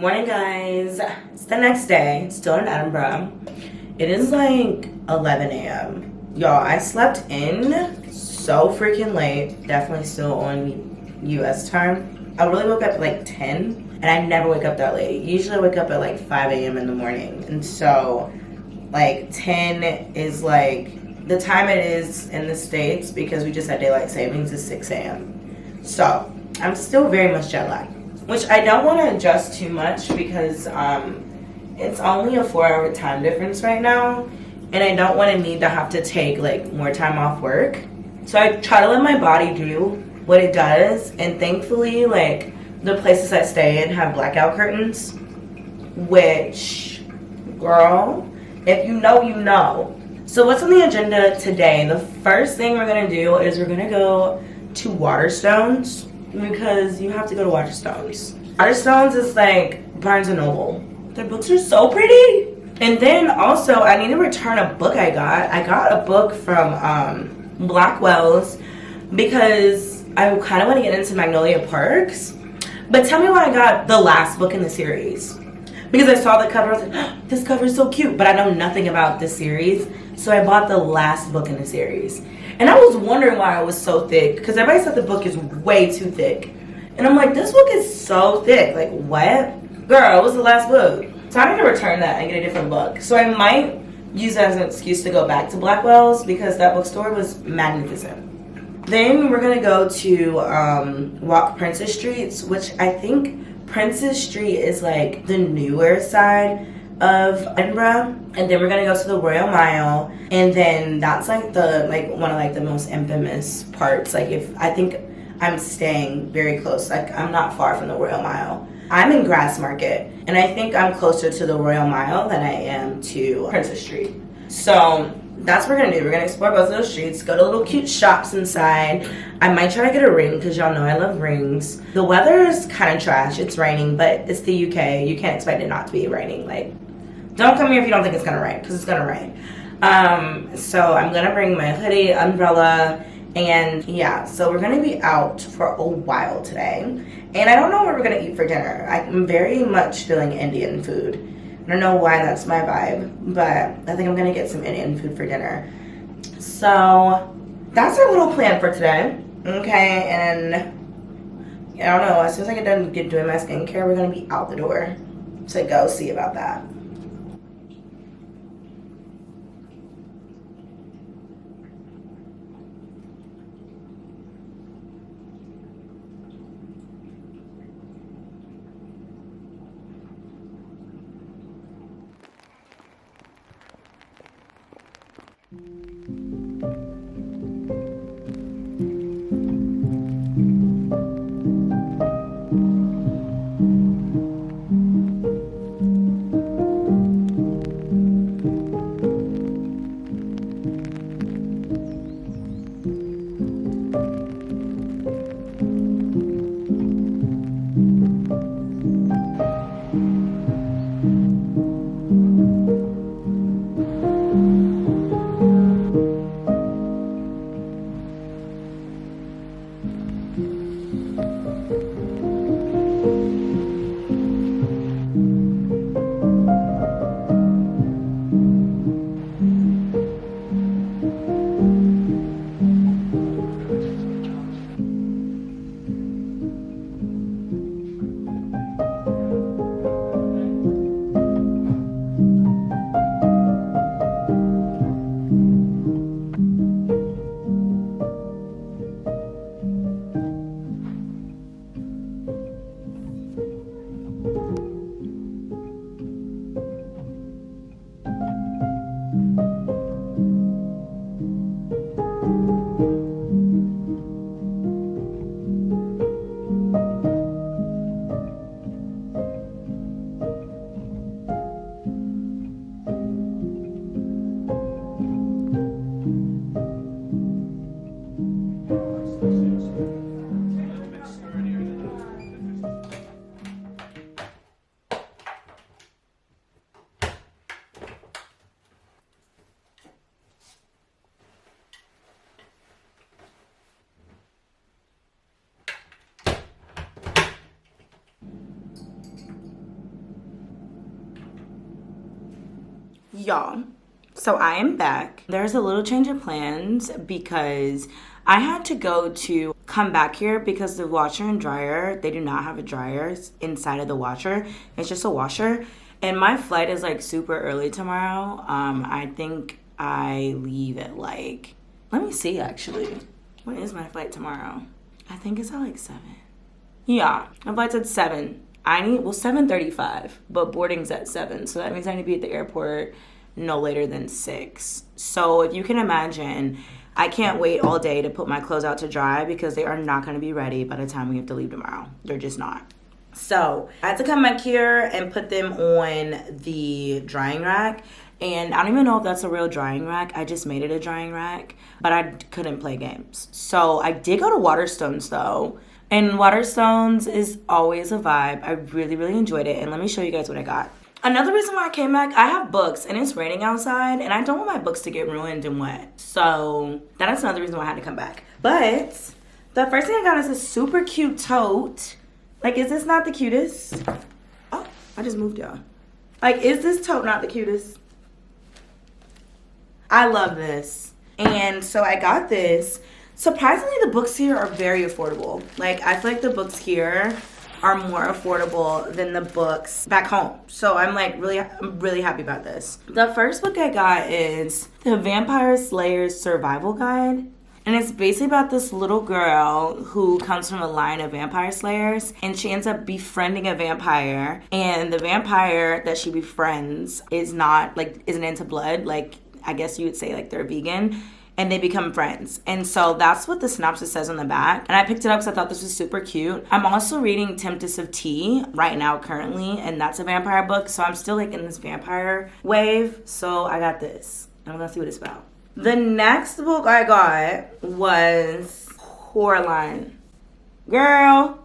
Morning, guys. It's the next day, still in Edinburgh. It is like 11 a.m. Y'all, I slept in so freaking late. Definitely still on US time. I really woke up at like 10, and I never wake up that late. Usually I wake up at like 5 a.m. in the morning. And so, like, 10 is like the time it is in the States because we just had daylight savings is 6 a.m. So, I'm still very much jet lagged. Which I don't want to adjust too much because it's only a 4-hour time difference right now, and I don't want to need to have to take like more time off work. So I try to let my body do what it does, and thankfully, like, the places I stay in have blackout curtains, which, girl, if you know, you know. So what's on the agenda today? The first thing we're gonna do is we're gonna go to Waterstones, because you have to go to Waterstones. Waterstones is like Barnes and Noble. Their books are so pretty. And then also, I need to return a book I got. I got a book from Blackwell's because I kind of want to get into Magnolia Parks. But tell me why I got the last book in the series. Because I saw the cover, I was like, oh, this cover is so cute. But I know nothing about this series. So I bought the last book in the series. And I was wondering why it was so thick, because everybody said the book is way too thick. And I'm like, this book is so thick. Like, what? Girl, it was the last book. So I need to return that and get a different book. So I might use that as an excuse to go back to Blackwell's, because that bookstore was magnificent. Then we're going to go to walk Princess Streets, which I think Princess Street is like the newer side of Edinburgh. And then we're gonna go to the Royal Mile, and then that's like one of the most infamous parts. Like, if I think I'm staying very close, like I'm not far from the Royal Mile. I'm in Grassmarket, and I think I'm closer to the Royal Mile than I am to Princess Street. So that's what we're gonna do. We're gonna explore both of those streets, go to little cute shops inside. I might try to get a ring because y'all know I love rings. The weather is kind of trash. It's raining, but it's the UK. You can't expect it not to be raining. Like, don't come here if you don't think it's gonna rain, because it's gonna rain. So I'm gonna bring my hoodie, umbrella, and yeah, so we're gonna be out for a while today. And I don't know what we're gonna eat for dinner. I'm very much feeling Indian food. I don't know why that's my vibe, but I think I'm gonna get some Indian food for dinner. So that's our little plan for today. Okay, and I don't know, as soon as I get done doing my skincare, we're gonna be out the door to go see about that. Y'all, so I am back. There's a little change of plans because I had to come back here because the washer and dryer, they do not have a dryer inside of the washer. It's just a washer. And my flight is like super early tomorrow. I think I leave at like, let me see actually. When is my flight tomorrow? I think it's at like 7. Yeah, my flight's at 7. 7:35, but boarding's at 7. So that means I need to be at the airport no later than 6. So if you can imagine, I can't wait all day to put my clothes out to dry because they are not going to be ready by the time we have to leave tomorrow. They're just not. So I had to come back here and put them on the drying rack. And I don't even know if that's a real drying rack. I just made it a drying rack, but I couldn't play games. So I did go to Waterstones though. And Waterstones is always a vibe. I really, really enjoyed it. And let me show you guys what I got. Another reason why I came back, I have books and it's raining outside and I don't want my books to get ruined and wet. So that is another reason why I had to come back. But the first thing I got is a super cute tote. Like, is this not the cutest? Oh, I just moved y'all. Like, is this tote not the cutest? I love this. And so I got this. Surprisingly, the books here are very affordable. Like, I feel like the books here are more affordable than the books back home. So I'm really happy about this. The first book I got is The Vampire Slayer's Survival Guide. And it's basically about this little girl who comes from a line of vampire slayers, and she ends up befriending a vampire. And the vampire that she befriends isn't into blood. Like, I guess you would say like they're vegan. And they become friends. And so that's what the synopsis says on the back. And I picked it up because I thought this was super cute. I'm also reading Tempest of Tea right now currently, and that's a vampire book. So I'm still like in this vampire wave. So I got this. I'm gonna see what it's about. The next book I got was Coraline. Girl.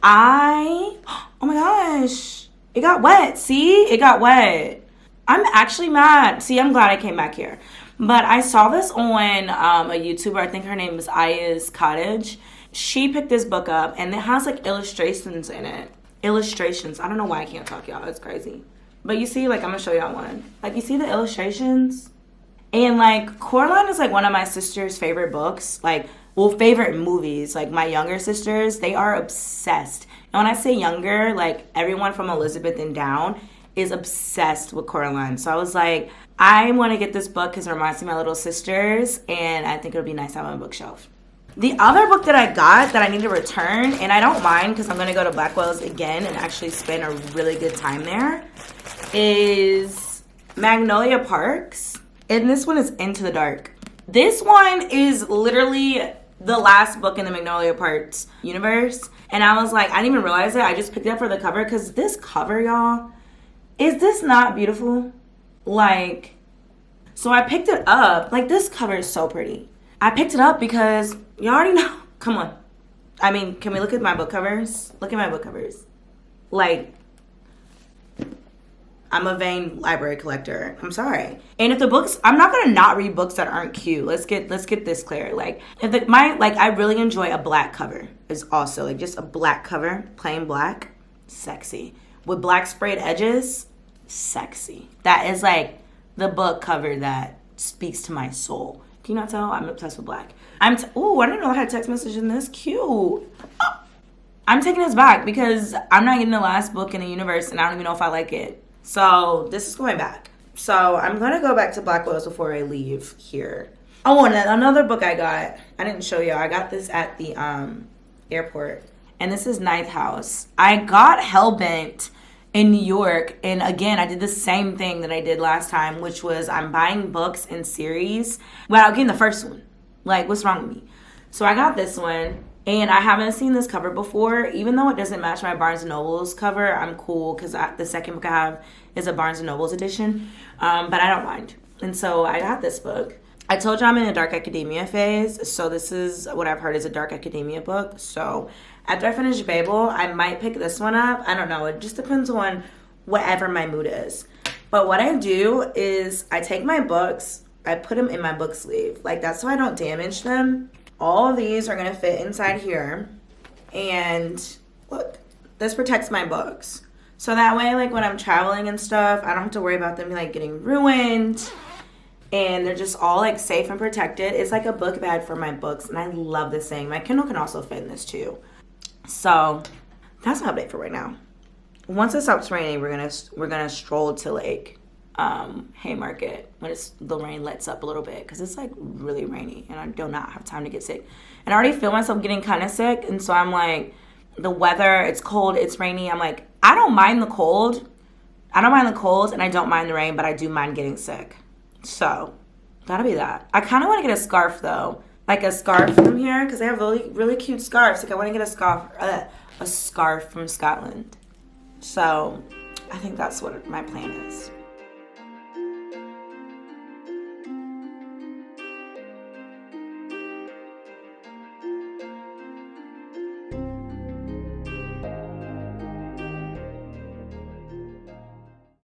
Oh my gosh. It got wet. See? It got wet. I'm actually mad. See, I'm glad I came back here. But I saw this on a YouTuber. I think her name is Aya's Cottage. She picked this book up, and it has, like, illustrations in it. Illustrations. I don't know why I can't talk, y'all. It's crazy. But you see, like, I'm going to show y'all one. Like, you see the illustrations? And, like, Coraline is, like, one of my sister's favorite books. Like, well, favorite movies. Like, my younger sisters, they are obsessed. And when I say younger, like, everyone from Elizabeth and down is obsessed with Coraline. So I was like, I want to get this book because it reminds me of my little sisters, and I think it'll be nice to have on my bookshelf. The other book that I got that I need to return, and I don't mind because I'm going to go to Blackwell's again and actually spend a really good time there, is Magnolia Parks. And this one is Into the Dark. This one is literally the last book in the Magnolia Parks universe. And I was like, I didn't even realize it. I just picked it up for the cover because this cover, y'all, is this not beautiful? Like, so I picked it up. Like, this cover is so pretty. I picked it up because you already know. Come on. I mean, can we look at my book covers? Look at my book covers. Like, I'm a vain library collector. I'm sorry. And if the books, I'm not gonna not read books that aren't cute. Let's get this clear. Like, I really enjoy a black cover. Is also like just a black cover, plain black, sexy. With black sprayed edges, sexy. That is like the book cover that speaks to my soul. Can you not tell? I'm obsessed with black. I didn't know I had a text message in this. Cute. Oh, I'm taking this back because I'm not getting the last book in the universe and I don't even know if I like it. So this is going back. So I'm going to go back to Blackwell's before I leave here. Oh, and another book I got. I didn't show you. I got this at the airport. And this is Ninth House. I got Hellbent in New York, and again, I did the same thing that I did last time, which was I'm buying books in series without getting the first one. Like, what's wrong with me? So I got this one, and I haven't seen this cover before. Even though it doesn't match my Barnes & Noble's cover, I'm cool because the second book I have is a Barnes & Noble's edition, but I don't mind. And so I got this book. I told you I'm in a dark academia phase, so this is what I've heard is a dark academia book. So after I finish Babel, I might pick this one up. I don't know. It just depends on whatever my mood is. But what I do is I take my books, I put them in my book sleeve. Like, that's so I don't damage them. All of these are going to fit inside here. And look, this protects my books. So that way, like when I'm traveling and stuff, I don't have to worry about them like getting ruined. And they're just all like safe and protected. It's like a book bag for my books, and I love this thing. My Kindle can also fit in this too. So that's an update for right now. Once it stops raining, we're gonna stroll to like Haymarket when the rain lets up a little bit, because it's like really rainy and I do not have time to get sick. And I already feel myself getting kind of sick, and so I'm like, the weather, it's cold, it's rainy. I'm like, I don't mind the cold, and I don't mind the rain, but I do mind getting sick. So that'll be that. I kind of want to get a scarf though, like a scarf from here, because they have really, really cute scarves. Like I want to get a scarf from Scotland. So I think that's what my plan is.